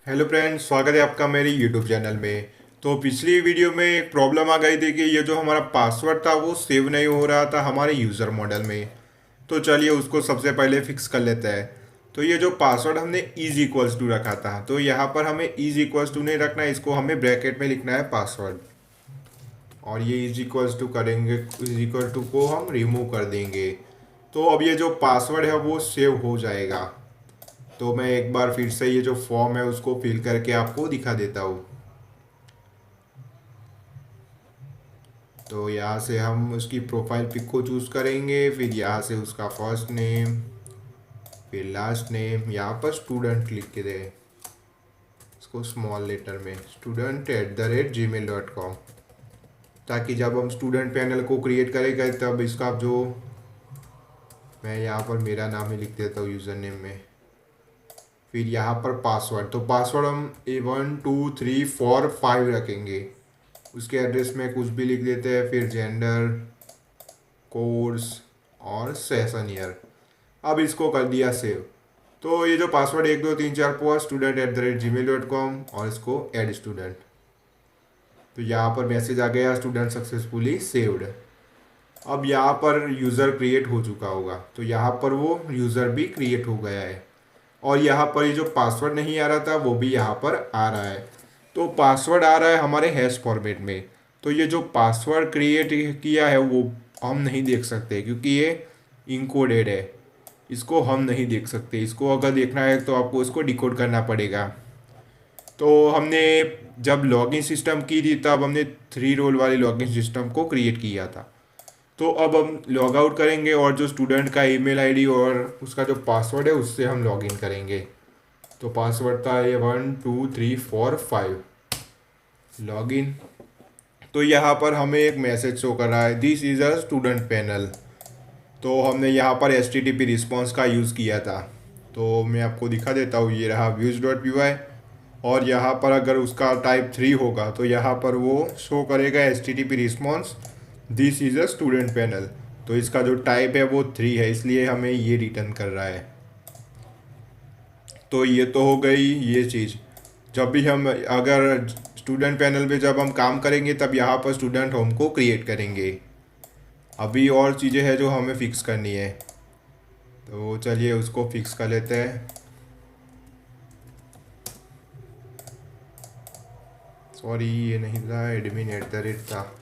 Hello friends, स्वागत है आपका मेरे यूट्यूब चैनल में। तो पिछली वीडियो में एक प्रॉब्लम आ गई थी कि ये जो हमारा पासवर्ड था वो सेव नहीं हो रहा था हमारे यूज़र मॉडल में। तो चलिए उसको सबसे पहले फिक्स कर लेते हैं। तो ये जो पासवर्ड हमने इज इक्वल्स टू रखा था, तो यहाँ पर हमें इज इक्वल्स टू नहीं रखना है, इसको हमें ब्रैकेट में लिखना है पासवर्ड। और ये इज इक्वल्स टू करेंगे, इज इक्वल टू को हम रिमूव कर देंगे। तो अब ये जो पासवर्ड है वो सेव हो जाएगा। तो मैं एक बार फिर से ये जो फॉर्म है उसको फिल करके आपको दिखा देता हूँ। तो यहाँ से हम उसकी प्रोफाइल पिक को चूज़ करेंगे, फिर यहाँ से उसका फर्स्ट नेम, फिर लास्ट नेम, यहाँ पर स्टूडेंट लिख के दें, इसको स्मॉल लेटर में student@gmail.com, ताकि जब हम स्टूडेंट पैनल को क्रिएट करेंगे तब इसका जो, मैं यहाँ पर मेरा नाम ही लिख देता हूँ यूज़र नेम में। फिर यहाँ पर पासवर्ड, तो पासवर्ड हम 1 2 3 4 5 रखेंगे। उसके एड्रेस में कुछ भी लिख देते हैं, फिर जेंडर, कोर्स और सेशन ईयर। अब इसको कर दिया सेव। तो ये जो पासवर्ड 1 2 3 4 5 student@gmail.com और इसको ऐड स्टूडेंट, तो यहाँ पर मैसेज आ गया स्टूडेंट सक्सेसफुली सेव्ड। अब यहाँ पर यूज़र क्रिएट हो चुका होगा, तो यहाँ पर वो यूज़र भी क्रिएट हो गया है। और यहाँ पर ये जो पासवर्ड नहीं आ रहा था वो भी यहाँ पर आ रहा है। तो पासवर्ड आ रहा है हमारे हैश फॉर्मेट में। तो ये जो पासवर्ड क्रिएट किया है वो हम नहीं देख सकते, क्योंकि ये इनकोडेड है। इसको हम नहीं देख सकते। इसको अगर देखना है तो आपको इसको डिकोड करना पड़ेगा। तो हमने जब लॉगिन सिस्टम की थी तब हमने 3 रोल वाले लॉगिन सिस्टम को क्रिएट किया था। तो अब हम लॉग आउट करेंगे और जो स्टूडेंट का ईमेल आईडी और उसका जो पासवर्ड है उससे हम लॉगिन करेंगे। तो पासवर्ड था ये 1 2 3 4 5 लॉगिन। तो यहाँ पर हमें एक मैसेज शो कर रहा है, this is a student panel. तो हमने यहाँ पर HTTP रिस्पॉन्स का यूज़ किया था। तो मैं आपको दिखा देता हूँ, ये रहा views.py। और यहाँ पर अगर उसका टाइप 3 होगा तो यहाँ पर वो शो करेगा HTTP response, this is a student panel. तो इसका जो टाइप है वो 3 है, इसलिए हमें ये रिटर्न कर रहा है। तो ये तो हो गई ये चीज़। जब भी हम अगर स्टूडेंट पैनल पे जब हम काम करेंगे तब यहाँ पर स्टूडेंट होम को क्रिएट करेंगे। अभी और चीज़ें हैं जो हमें फिक्स करनी है, तो चलिए उसको फिक्स कर लेते हैं। सॉरी, ये नहीं था, admin@, था।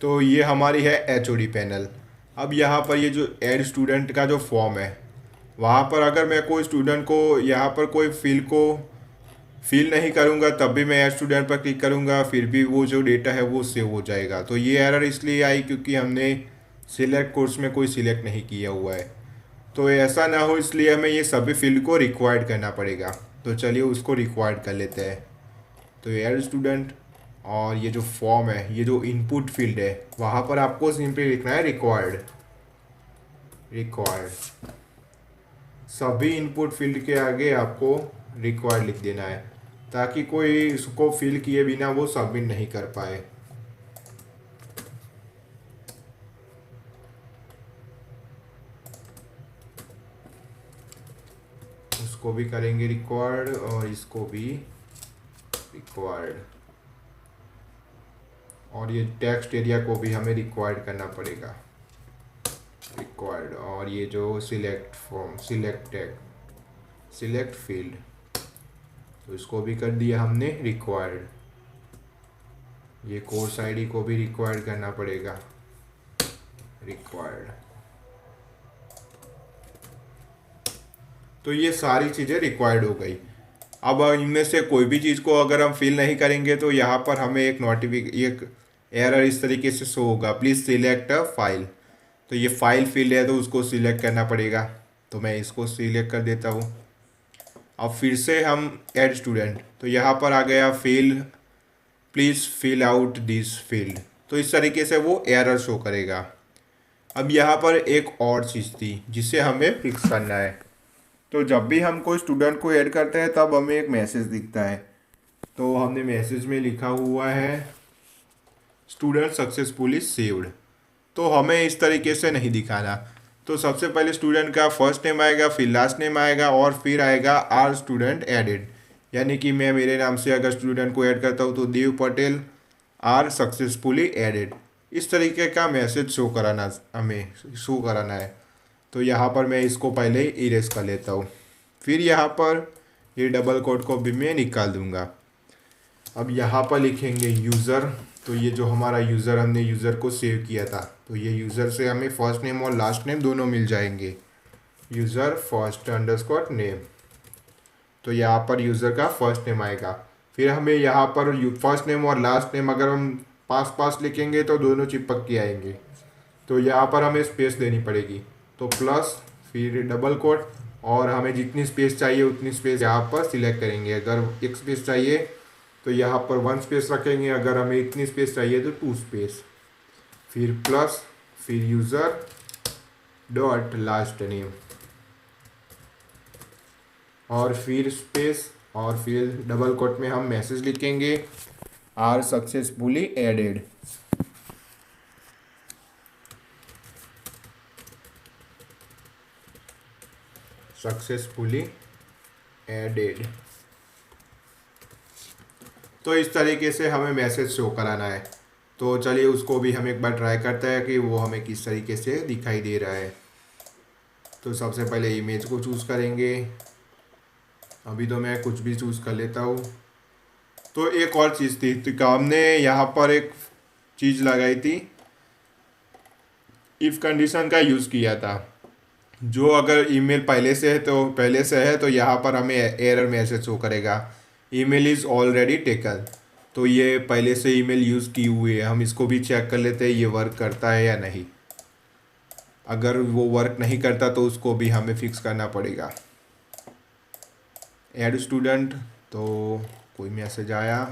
तो ये हमारी है HOD पैनल। अब यहाँ पर ये जो ऐड स्टूडेंट का जो फॉर्म है, वहाँ पर अगर मैं कोई स्टूडेंट को यहाँ पर कोई फील्ड को फिल नहीं करूँगा तब भी मैं ऐड स्टूडेंट पर क्लिक करूँगा, फिर भी वो जो डेटा है वो सेव हो जाएगा। तो ये एरर इसलिए आई क्योंकि हमने सिलेक्ट कोर्स में कोई सिलेक्ट नहीं किया हुआ है। तो ऐसा ना हो इसलिए हमें ये सभी फील्ड को रिक्वायर्ड करना पड़ेगा। तो चलिए उसको रिक्वायर्ड कर लेते हैं। तो ऐड स्टूडेंट, और ये जो फॉर्म है, ये जो इनपुट फील्ड है, वहाँ पर आपको सिंपली लिखना है रिक्वायर्ड। रिक्वायर्ड, सभी इनपुट फील्ड के आगे आपको रिक्वायर्ड लिख देना है, ताकि कोई इसको फिल किए बिना वो सबमिट नहीं कर पाए। उसको भी करेंगे रिक्वायर्ड और इसको भी रिक्वायर्ड, और ये टेक्स्ट एरिया को भी हमें रिक्वायर्ड करना पड़ेगा, रिक्वायर्ड। और ये जो select form, select tag, select field, तो इसको भी कर दिया हमने रिक्वायर्ड। ये कोर्स आईडी को भी रिक्वायर्ड करना पड़ेगा, रिक्वायर्ड। तो ये सारी चीज़ें रिक्वायर्ड हो गई। अब इनमें से कोई भी चीज़ को अगर हम फिल नहीं करेंगे तो यहाँ पर हमें एक एरर इस तरीके से शो होगा, प्लीज़ सिलेक्ट अ फाइल। तो ये फाइल फील्ड है तो उसको सिलेक्ट करना पड़ेगा। तो मैं इसको सिलेक्ट कर देता हूँ। अब फिर से हम ऐड स्टूडेंट, तो यहाँ पर आ गया field, please fill out this field. तो इस तरीके से वो एरर शो करेगा। अब यहाँ पर एक और चीज़ थी जिसे हमें फिक्स करना है। तो जब भी हम कोई स्टूडेंट को ऐड करते हैं तब हमें एक मैसेज दिखता है। तो हमने मैसेज में लिखा हुआ है स्टूडेंट सक्सेसफुली सेव्ड। तो हमें इस तरीके से नहीं दिखाना। तो सबसे पहले स्टूडेंट का फर्स्ट नेम आएगा, फिर लास्ट नेम आएगा और फिर आएगा आर स्टूडेंट एडेड। यानी कि मैं मेरे नाम से अगर स्टूडेंट को ऐड करता हूँ तो Dev Patel are successfully added, इस तरीके का मैसेज शो कराना, हमें शो कराना है। तो यहाँ पर मैं इसको पहले ही इरेज कर लेता हूँ। फिर यहाँ पर ये डबल कोट को भी मैं निकाल दूंगा। अब यहाँ पर लिखेंगे यूज़र। तो ये जो हमारा यूज़र, हमने यूज़र को सेव किया था, तो ये यूज़र से हमें फर्स्ट नेम और लास्ट नेम दोनों मिल जाएंगे। यूज़र फर्स्ट अंडरस्कोर नेम, तो यहाँ पर यूज़र का फर्स्ट नेम आएगा। फिर हमें यहाँ पर फर्स्ट नेम और लास्ट नेम अगर हम पास पास लिखेंगे तो दोनों चिपक के आएंगे, तो यहाँ पर हमें स्पेस देनी पड़ेगी। तो प्लस फिर डबल कोट, और हमें जितनी स्पेस चाहिए उतनी स्पेस यहाँ पर सिलेक्ट करेंगे। अगर एक स्पेस चाहिए तो यहाँ पर 1 स्पेस रखेंगे, अगर हमें इतनी स्पेस चाहिए तो 2 स्पेस। फिर प्लस, फिर यूज़र डॉट लास्ट नेम, और फिर स्पेस, और फिर डबल कोट में हम मैसेज लिखेंगे are successfully added. Successfully added. तो इस तरीके से हमें मैसेज शो कराना है। तो चलिए उसको भी हम एक बार ट्राई करते हैं कि वो हमें किस तरीके से दिखाई दे रहा है। तो सबसे पहले इमेज को चूज़ करेंगे। अभी तो मैं कुछ भी चूज़ कर लेता हूँ। तो एक और चीज़ थी, तो हमने यहाँ पर एक चीज़ लगाई थी, इफ़ कंडीशन का यूज़ किया था। जो अगर ईमेल पहले से है तो यहाँ पर हमें एरर मैसेज शो करेगा, ईमेल इज़ ऑलरेडी टेकन। तो ये पहले से ईमेल यूज़ की हुई है। हम इसको भी चेक कर लेते हैं ये वर्क करता है या नहीं। अगर वो वर्क नहीं करता तो उसको भी हमें फिक्स करना पड़ेगा। ऐड स्टूडेंट, तो कोई मैसेज आया,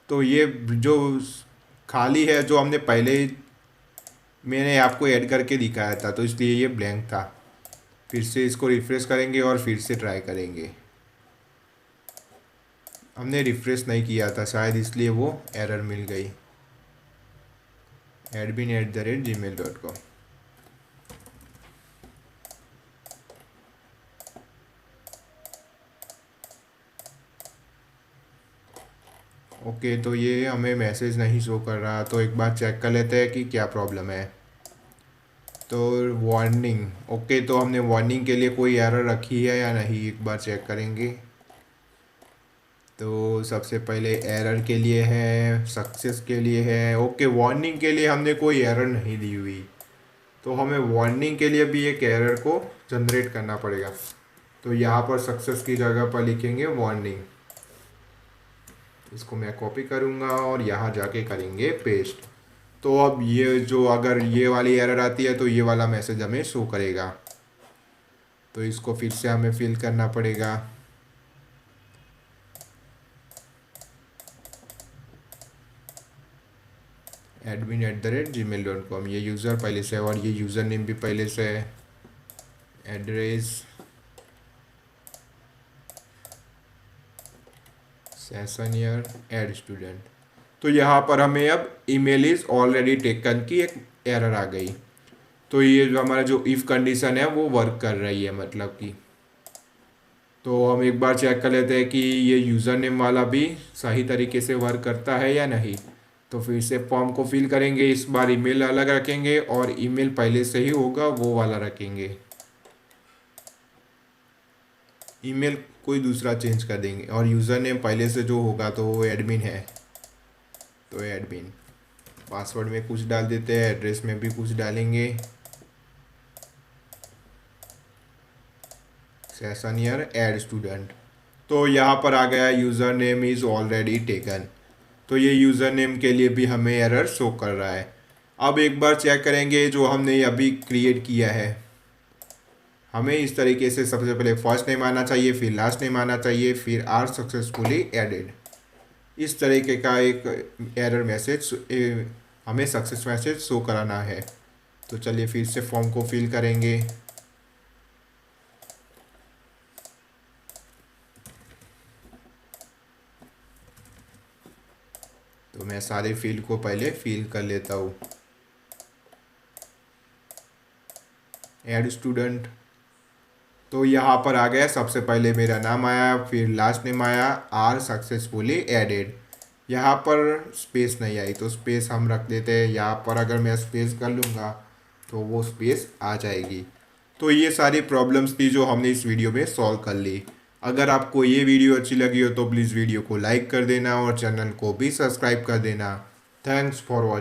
तो ये जो खाली है, जो हमने पहले ही मैंने आपको ऐड करके दिखाया था, तो इसलिए ये ब्लैंक था। फिर से इसको रिफ़्रेश करेंगे और फिर से ट्राई करेंगे। हमने रिफ़्रेश नहीं किया था शायद, इसलिए वो एरर मिल गई। admin@gmail.com। ओके, तो ये हमें मैसेज नहीं शो कर रहा, तो एक बार चेक कर लेते हैं कि क्या प्रॉब्लम है। तो वार्निंग, ओके, तो हमने वार्निंग के लिए कोई एरर रखी है या नहीं, एक बार चेक करेंगे। तो सबसे पहले एरर के लिए है, सक्सेस के लिए है, ओके, वार्निंग के लिए हमने कोई एरर नहीं दी हुई, तो हमें वार्निंग के लिए भी एक एरर को जनरेट करना पड़ेगा। तो यहाँ पर सक्सेस की जगह पर लिखेंगे वार्निंग। इसको मैं कॉपी करूँगा और यहाँ जाके करेंगे पेस्ट। तो अब ये जो, अगर ये वाली एरर आती है तो ये वाला मैसेज हमें शो करेगा। तो इसको फिर से हमें फिल करना पड़ेगा। admin@gmail.com, ये यूज़र पहले से है और ये यूज़र नेम भी पहले से है। Address session year add student. तो यहाँ पर हमें अब ईमेल इज़ ऑलरेडी टेकन की एक एरर आ गई। तो ये जो हमारा जो इफ़ कंडीशन है वो वर्क कर रही है, मतलब कि। तो हम एक बार चेक कर लेते हैं कि ये यूज़र नेम वाला भी सही तरीके से वर्क करता है या नहीं। तो फिर से फॉर्म को फिल करेंगे, इस बार ईमेल अलग रखेंगे और ईमेल पहले से ही होगा वो वाला रखेंगे। ईमेल कोई दूसरा चेंज कर देंगे और यूज़र नेम पहले से जो होगा तो वो एडमिन है, तो एडमिन। पासवर्ड में कुछ डाल देते हैं, एड्रेस में भी कुछ डालेंगे, सेशन ईयर एड स्टूडेंट। तो यहाँ पर आ गया user name is already taken. तो ये यूज़र नेम के लिए भी हमें एरर शो कर रहा है। अब एक बार चेक करेंगे जो हमने अभी क्रिएट किया है। हमें इस तरीके से सबसे पहले फर्स्ट नेम आना चाहिए, फिर लास्ट नेम आना चाहिए, फिर आर सक्सेसफुली एडेड। इस तरीके का एक एरर मैसेज हमें सक्सेस मैसेज शो कराना है। तो चलिए फिर से फॉर्म को फिल करेंगे। तो मैं सारे फील्ड को पहले फिल कर लेता हूँ। ऐड स्टूडेंट, तो यहाँ पर आ गया, सबसे पहले मेरा नाम आया, फिर लास्ट नेम आया, आर सक्सेसफुली एडेड। यहाँ पर स्पेस नहीं आई तो स्पेस हम रख देते हैं। यहाँ पर अगर मैं स्पेस कर लूँगा तो वो स्पेस आ जाएगी। तो ये सारी प्रॉब्लम्स थी जो हमने इस वीडियो में सॉल्व कर ली। अगर आपको ये वीडियो अच्छी लगी हो तो प्लीज़ वीडियो को लाइक कर देना और चैनल को भी सब्सक्राइब कर देना। Thanks for watching.